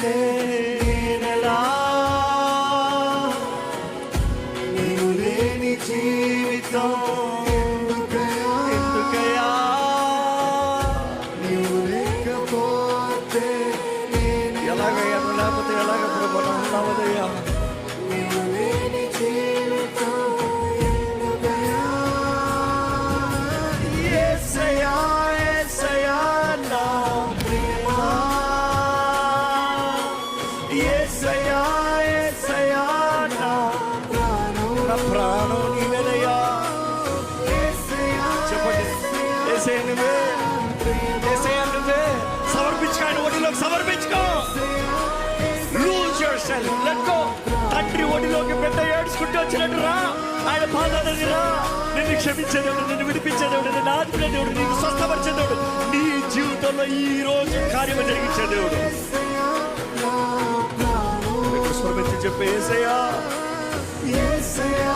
లేకపోతే నేనెలా, నీవు లేని జీవితం ఎందుకయ్యా, నీవు లేకపోతే ఎలాగయ్యా, నువ్వు లేకపోతే ఎలాగ ప్రభు ఉన్నావదయ్యా, నీవు లేని జీవితం ఎందుకయ్యా. యేసయ్యా యేసయ్యా నా ప్రియమా, యేసయ్యా యేసయ్యా నా ప్రాణం నీవేనయ్యా. చెప్పండి, యేసయ్య నువ్వే, యేసయ్య నువ్వే. సమర్పించుకో, ఆయన ఒడిలోకి సమర్పించుకో. Lose yourself, let go. తండ్రి ఒడిలోకి పెద్ద ఏడ్చుకుంటూ వచ్చినట్టు రా, ఆయన పాదాల దగ్గర రా. నిన్ను క్షమించేదేవుడు, నిన్ను విడిపించేదేవుడు, నిన్ను ఆదుకునేదేవుడు, నిన్ను స్వస్థపరిచేదేవుడు, నీ జీవితంలో ఈ రోజు కార్యము జరిగించేదేవుడు. స్వరమెత్తి చెప్పే యేసయ్యా యేసయ్యా